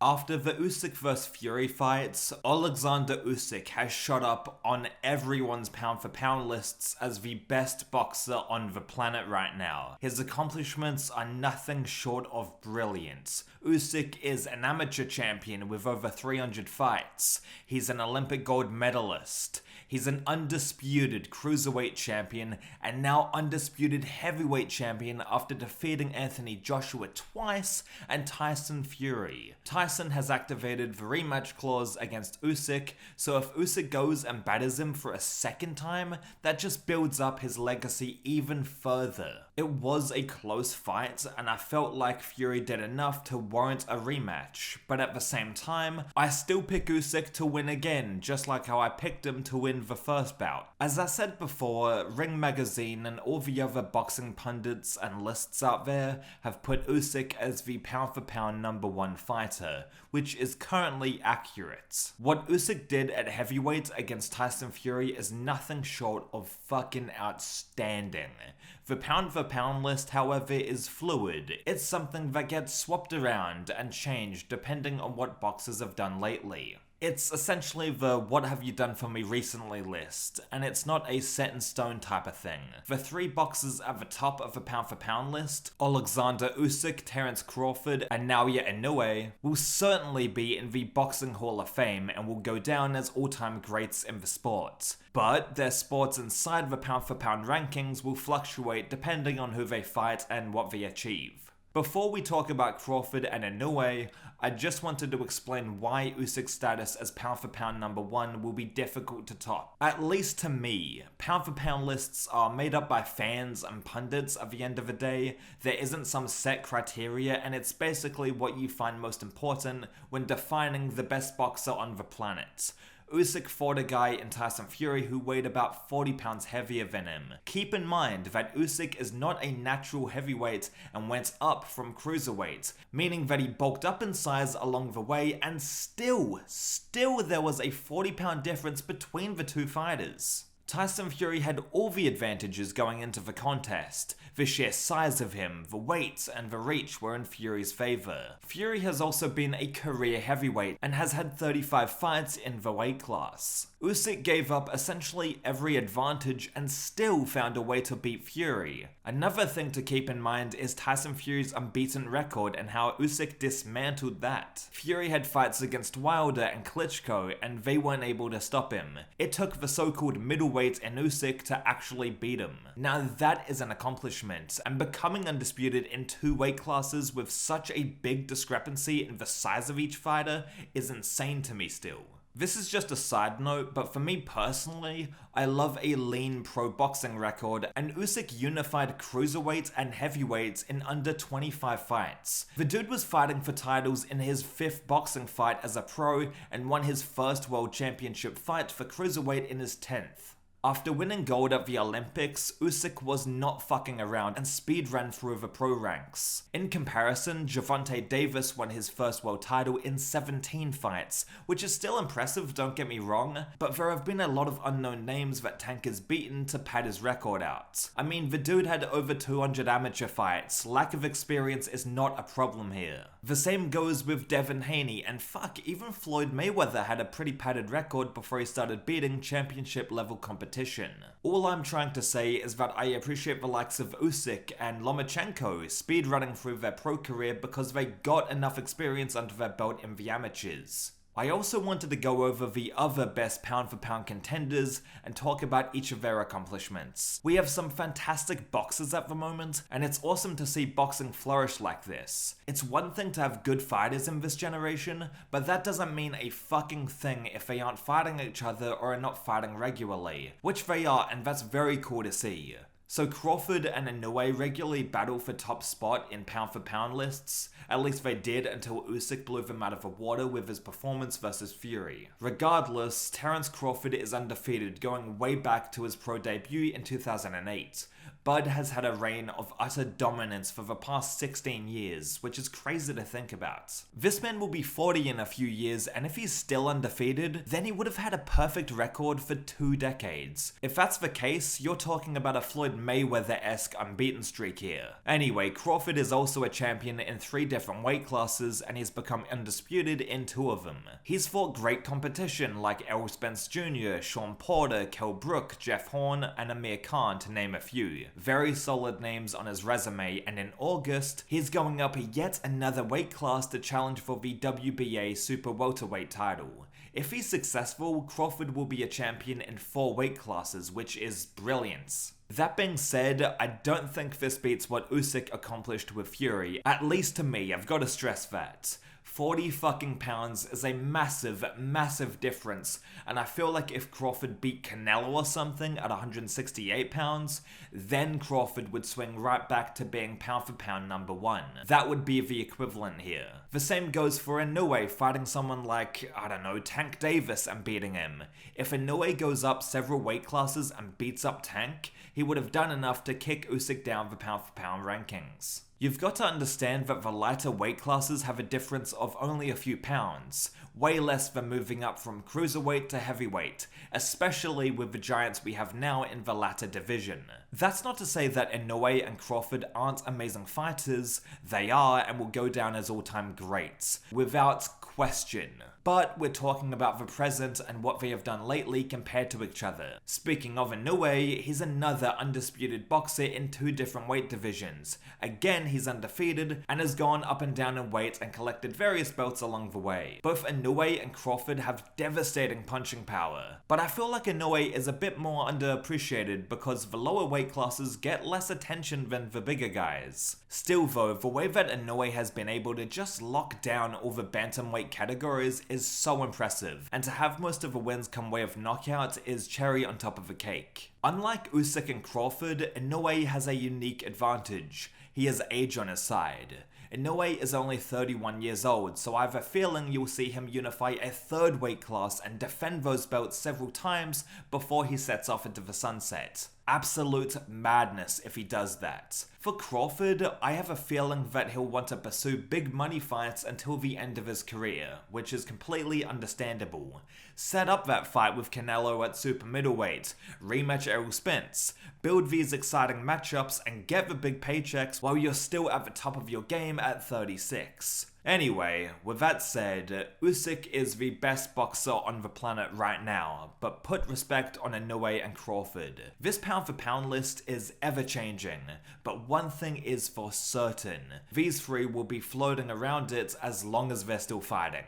After the Usyk vs Fury fights, Oleksandr Usyk has shot up on everyone's pound for pound lists as the best boxer on the planet right now. His accomplishments are nothing short of brilliant. Usyk is an amateur champion with over 300 fights. He's an Olympic gold medalist. He's an undisputed cruiserweight champion and now undisputed heavyweight champion after defeating Anthony Joshua twice and Tyson Fury. Tyson has activated the rematch clause against Usyk, so if Usyk goes and batters him for a second time, that just builds up his legacy even further. It was a close fight, and I felt like Fury did enough to warrant a rematch, but at the same time, I still pick Usyk to win again, just like how I picked him to win the first bout. As I said before, Ring Magazine and all the other boxing pundits and lists out there have put Usyk as the pound for pound #1 fighter, which is currently accurate. What Usyk did at heavyweight against Tyson Fury is nothing short of fucking outstanding. The pound for pound list, however, is fluid. It's something that gets swapped around and changed depending on what boxers have done lately. It's essentially the what have you done for me recently list, and it's not a set in stone type of thing. The three boxers at the top of the pound for pound list, Oleksandr Usyk, Terence Crawford, and Naoya Inoue, will certainly be in the Boxing Hall of Fame and will go down as all-time greats in the sport. But their sports inside the pound for pound rankings will fluctuate depending on who they fight and what they achieve. Before we talk about Crawford and Inoue, I just wanted to explain why Usyk's status as pound for pound #1 will be difficult to top. At least to me, pound for pound lists are made up by fans and pundits at the end of the day. There isn't some set criteria, and it's basically what you find most important when defining the best boxer on the planet. Usyk fought a guy in Tyson Fury who weighed about 40 pounds heavier than him. Keep in mind that Usyk is not a natural heavyweight and went up from cruiserweight, meaning that he bulked up in size along the way, and still there was a 40-pound difference between the two fighters. Tyson Fury had all the advantages going into the contest. The sheer size of him, the weight, and the reach were in Fury's favour. Fury has also been a career heavyweight and has had 35 fights in the weight class. Usyk gave up essentially every advantage and still found a way to beat Fury. Another thing to keep in mind is Tyson Fury's unbeaten record and how Usyk dismantled that. Fury had fights against Wilder and Klitschko, and they weren't able to stop him. It took the so-called middleweight in Usyk to actually beat him. Now that is an accomplishment, and becoming undisputed in two weight classes with such a big discrepancy in the size of each fighter is insane to me still. This is just a side note, but for me personally, I love a lean pro boxing record, and Usyk unified cruiserweight and heavyweight in under 25 fights. The dude was fighting for titles in his 5th boxing fight as a pro and won his first world championship fight for cruiserweight in his 10th. After winning gold at the Olympics, Usyk was not fucking around and speed ran through the pro ranks. In comparison, Gervonta Davis won his first world title in 17 fights, which is still impressive, don't get me wrong, but there have been a lot of unknown names that Tank has beaten to pad his record out. I mean, the dude had over 200 amateur fights. Lack of experience is not a problem here. The same goes with Devin Haney, and fuck, even Floyd Mayweather had a pretty padded record before he started beating championship level competition. All I'm trying to say is that I appreciate the likes of Usyk and Lomachenko speedrunning through their pro career because they got enough experience under their belt in the amateurs. I also wanted to go over the other best pound for pound contenders and talk about each of their accomplishments. We have some fantastic boxers at the moment, and it's awesome to see boxing flourish like this. It's one thing to have good fighters in this generation, but that doesn't mean a fucking thing if they aren't fighting each other or are not fighting regularly, which they are, and that's very cool to see. So Crawford and Inoue regularly battle for top spot in pound for pound lists. At least they did until Usyk blew them out of the water with his performance versus Fury. Regardless, Terence Crawford is undefeated, going way back to his pro debut in 2008. Bud has had a reign of utter dominance for the past 16 years, which is crazy to think about. This man will be 40 in a few years, and if he's still undefeated, then he would have had a perfect record for 2 decades. If that's the case, you're talking about a Floyd Mayweather-esque unbeaten streak here. Anyway, Crawford is also a champion in 3 different weight classes, and he's become undisputed in 2 of them. He's fought great competition like Errol Spence Jr., Sean Porter, Kell Brook, Jeff Horn, and Amir Khan, to name a few. Very solid names on his resume, and in August, he's going up yet another weight class to challenge for the WBA Super Welterweight title. If he's successful, Crawford will be a champion in 4 weight classes, which is brilliant. That being said, I don't think this beats what Usyk accomplished with Fury, at least to me. I've got to stress that. 40 fucking pounds is a massive, massive difference, and I feel like if Crawford beat Canelo or something at 168 pounds, then Crawford would swing right back to being pound for pound number 1. That would be the equivalent here. The same goes for Inoue fighting someone like, I don't know, Tank Davis and beating him. If Inoue goes up several weight classes and beats up Tank, he would have done enough to kick Usyk down the pound for pound rankings. You've got to understand that the lighter weight classes have a difference of only a few pounds, way less than moving up from cruiserweight to heavyweight, especially with the giants we have now in the latter division. That's not to say that Inoue and Crawford aren't amazing fighters, they are and will go down as all-time greats, without question. But we're talking about the present and what they have done lately compared to each other. Speaking of Inoue, he's another undisputed boxer in 2 different weight divisions. Again, he's undefeated and has gone up and down in weight and collected various belts along the way. Both Inoue and Crawford have devastating punching power, but I feel like Inoue is a bit more underappreciated because the lower weight classes get less attention than the bigger guys. Still though, the way that Inoue has been able to just lock down all the bantamweight categories is so impressive, and to have most of the wins come way of knockout is cherry on top of the cake. Unlike Usyk and Crawford, Inoue has a unique advantage. He has age on his side. Inoue is only 31 years old, so I have a feeling you'll see him unify a 3rd weight class and defend those belts several times before he sets off into the sunset. Absolute madness if he does that. For Crawford, I have a feeling that he'll want to pursue big money fights until the end of his career, which is completely understandable. Set up that fight with Canelo at super middleweight, rematch Errol Spence, build these exciting matchups and get the big paychecks while you're still at the top of your game at 36. Anyway, with that said, Usyk is the best boxer on the planet right now, but put respect on Inoue and Crawford. This pound for pound list is ever changing, but one thing is for certain, these 3 will be floating around it as long as they're still fighting.